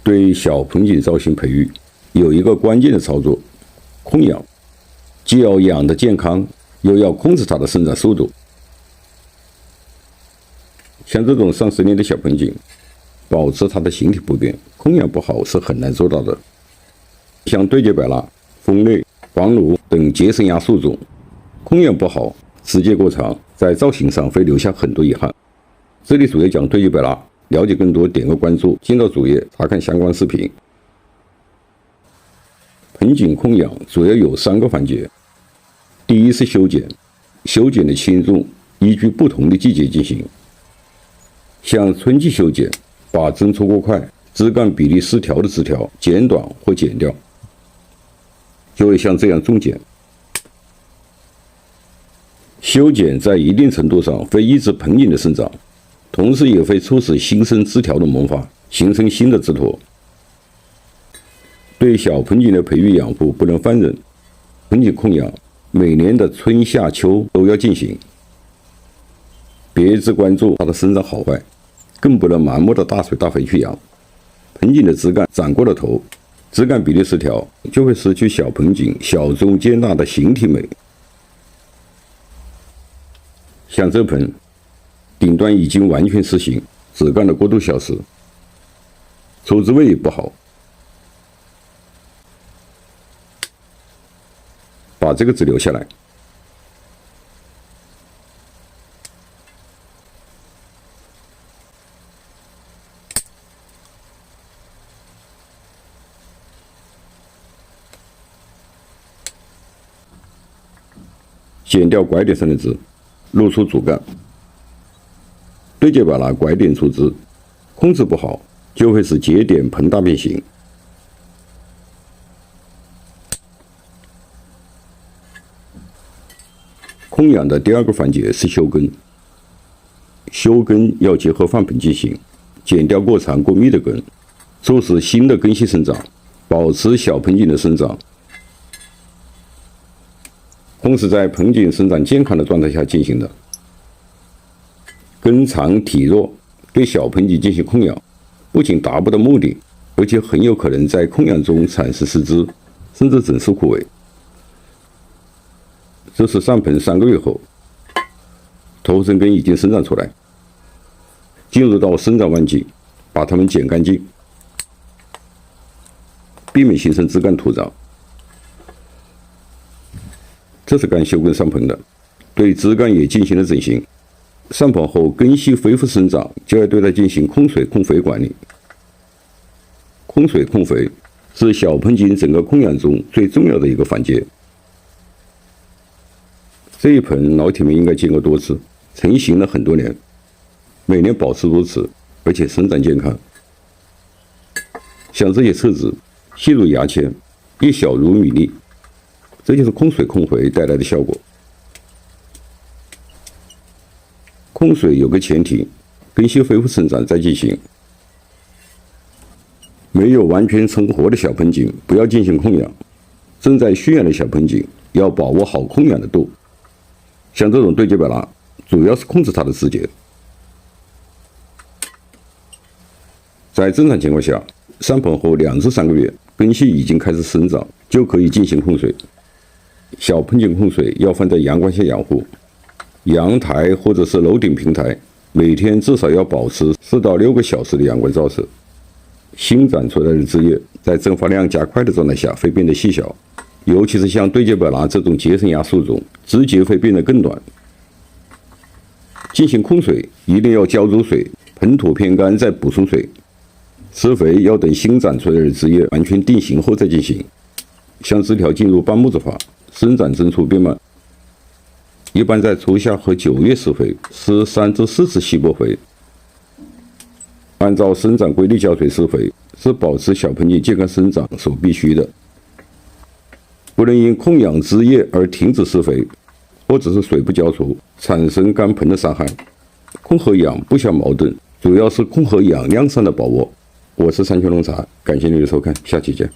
对小盆景造型培育有一个关键的操作：控养，既要养得健康，又要控制它的生长速度。像这种上10年的小盆景，保持它的形体不变，控养不好是很难做到的。像对节百纳、蜂类、黄芦等结生芽树种，控养不好，时间过长，在造型上会留下很多遗憾。这里主要讲对节百纳，了解更多点个关注，进到主页查看相关视频。盆景控养主要有3个环节。第一是修剪，修剪的轻重依据不同的季节进行。像春季修剪，把针戳过块、枝干比例失调的枝条剪短或剪掉，就会像这样纵剪。修剪在一定程度上会抑制盆景的生长，同时也会促使新生枝条的萌发，形成新的枝托。对小盆景的培育养护不能放任，盆景控养每年的春夏秋都要进行，别只关注它的生长好坏，更不能盲目的大水大肥去养。盆景的枝干长过了头，枝干比例失调，就会失去小盆景小中间大的形体美。像这盆，顶端已经完全失形，枝干的过度消失，出枝位也不好。把这个枝留下来，剪掉拐点上的枝，露出主干。对节百纳拐点出枝，控制不好，就会使节点盆大变形。控养的第2个环节是修根，修根要结合放盆进行，剪掉过长过密的根，促使新的根系生长，保持小盆景的生长，同时在盆景生长健康的状态下进行的。根长体弱，对小盆景进行控养，不仅达不到目的，而且很有可能在控养中产生失枝，甚至整树枯萎。这是上盆3个月后，头生根已经生长出来，进入到生长旺季，把它们剪干净，避免形成枝干徒长。这是刚修根上盆的，对枝干也进行了整形。上盆后根系恢复生长，就要对它进行控水控肥管理。控水控肥是小盆景整个控养中最重要的一个环节。这一盆老铁们应该见过多次，成型了很多年，每年保持如此，而且生长健康。像这些侧枝，细如牙签，叶小如米粒，这就是控水控肥带来的效果。控水有个前提，根系恢复生长再进行。没有完全成活的小盆景不要进行控养，正在蓄养的小盆景要把握好控养的度。像这种对节百纳，主要是控制它的枝节。在正常情况下，上盆后2至3个月，根系已经开始生长，就可以进行控水。小盆景控水要放在阳光下养护，阳台或者是楼顶平台，每天至少要保持4到6个小时的阳光照射。新长出来的枝叶在蒸发量加快的状态下会变得细小，尤其是像对节百纳这种结生芽树种，枝节会变得更短。进行控水一定要浇足水，盆土偏干再补充水。施肥要等新长出来的枝叶完全定型后再进行。像枝条进入半木质化，生长增速变慢，一般在初夏和9月施肥，施3至4次稀薄肥。按照生长规律浇水施肥是保持小盆景健康生长所必须的，不能因控养枝叶而停止施肥，或者是水不浇除，产生干盆的伤害。控和养不相矛盾，主要是控和养量上的把握。我是山泉农茶，感谢您的收看，下期见。